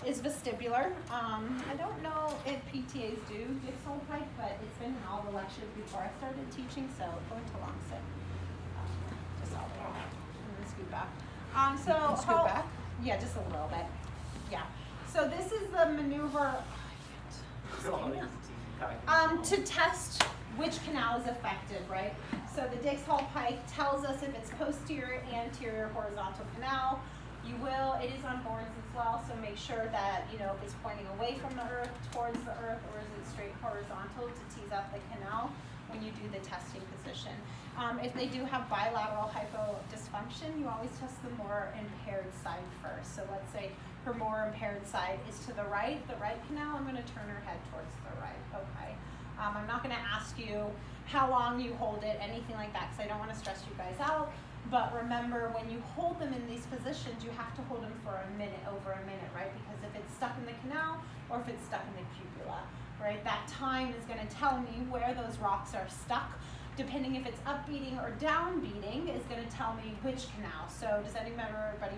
is vestibular. I don't know if PTAs do Dix Hallpike, but it's been in all the lectures before I started teaching, so going to long sit. Just all the way. I'm going to scoot back. Scoot back? Yeah, just a little bit. Yeah. So this is the maneuver to test which canal is affected, right? So the Dix Hallpike tells us if it's posterior, anterior, horizontal canal. It is on boards as well, so make sure that, if it's pointing away from the earth, towards the earth, or is it straight horizontal to tease out the canal when you do the testing position. If they do have bilateral hypodysfunction, you always test the more impaired side first. So let's say her more impaired side is to the right canal, I'm going to turn her head towards the right, okay? I'm not going to ask you how long you hold it, anything like that, because I don't want to stress you guys out. But remember, when you hold them in these positions, you have to hold them for over a minute, right? Because if it's stuck in the canal or if it's stuck in the cupula, right? That time is going to tell me where those rocks are stuck. Depending if it's upbeating or downbeating is going to tell me which canal. So does anybody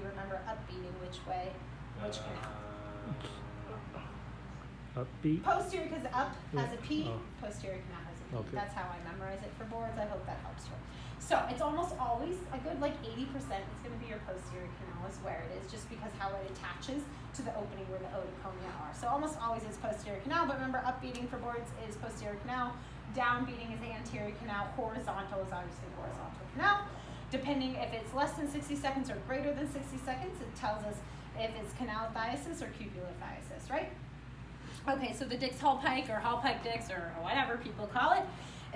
remember upbeating which way? Which canal? Upbeat? Posterior, because up has a P, Oh. posterior canal has a P. Okay. That's how I memorize it for boards. I hope that helps you. So it's almost always a good 80% is going to be your posterior canal is where it is, just because how it attaches to the opening where the otoconia are. So almost always it's posterior canal, but remember upbeating for boards is posterior canal, downbeating is anterior canal, horizontal is obviously horizontal canal. Depending if it's less than 60 seconds or greater than 60 seconds, it tells us if it's canalithiasis or cupulolithiasis, right? Okay, so the Dix Hallpike or Hallpike Dix or whatever people call it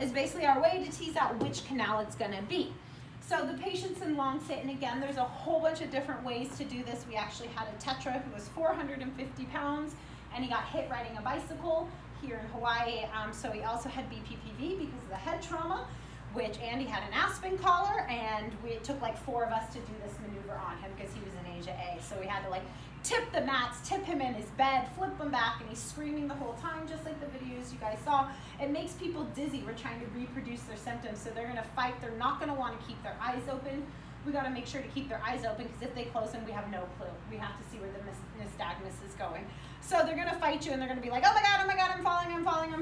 is basically our way to tease out which canal it's going to be. So the patient's in long sit, and again, there's a whole bunch of different ways to do this. We actually had a tetra who was 450 pounds, and he got hit riding a bicycle here in Hawaii. So he also had BPPV because of the head trauma, and he had an aspen collar, and it took 4 of us to do this maneuver on him because he was in Asia A. So we had to tip the mats, tip him in his bed, flip him back, and he's screaming the whole time, just like the videos you guys saw. It makes people dizzy. We're trying to reproduce their symptoms, so they're gonna fight. They're not gonna wanna keep their eyes open. We gotta make sure to keep their eyes open, because if they close them, we have no clue. We have to see where the nystagmus is going. So they're gonna fight you, and they're gonna be like, oh my God, I'm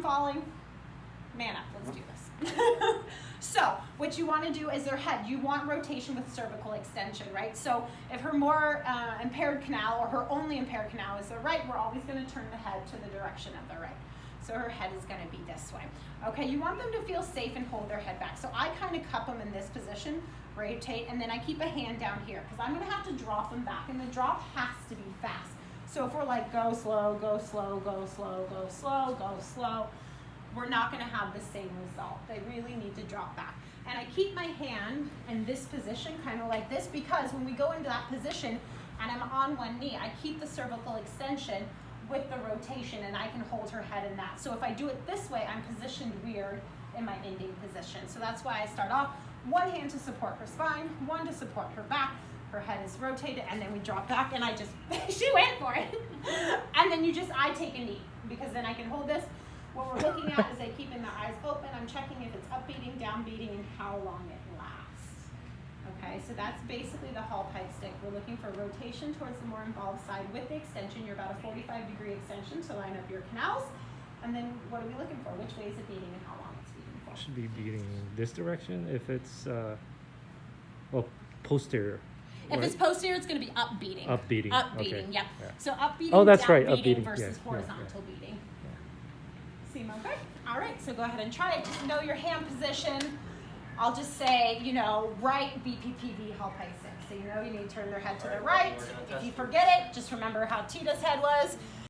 falling. Man up, let's do this. So what you want to do is their head. You want rotation with cervical extension, right? So if her more impaired canal or her only impaired canal is the right, we're always going to turn the head to the direction of the right. So her head is going to be this way. Okay, you want them to feel safe and hold their head back. So I kind of cup them in this position, rotate, and then I keep a hand down here because I'm going to have to drop them back, and the drop has to be fast. So if we're go slow, go slow, go slow, go slow, go slow, we're not going to have the same result. They really need to drop back. And I keep my hand in this position, kind of like this, because when we go into that position and I'm on one knee, I keep the cervical extension with the rotation, and I can hold her head in that. So if I do it this way, I'm positioned weird in my ending position. So that's why I start off one hand to support her spine, one to support her back. Her head is rotated, and then we drop back, and I just, she went for it. And then I take a knee, because then I can hold this. What we're looking at is they keeping their eyes open. I'm checking if it's upbeating, downbeating, and how long it lasts. Okay, so that's basically the Hallpike stick. We're looking for rotation towards the more involved side with the extension. You're about a 45-degree extension to line up your canals. And then what are we looking for? Which way is it beating and how long it's beating for? Should be beating this direction if it's posterior. If right? it's posterior, it's going to be upbeating. Upbeating. Upbeating, Okay. yeah. So upbeating, Oh, that's right, downbeating upbeating, versus yeah, horizontal beating. Seem okay? All right, so go ahead and try it. Just know your hand position. I'll just say, right BPPV Hallpike 6. So you need to turn their head to the right. If you forget it, just remember how Tita's head was.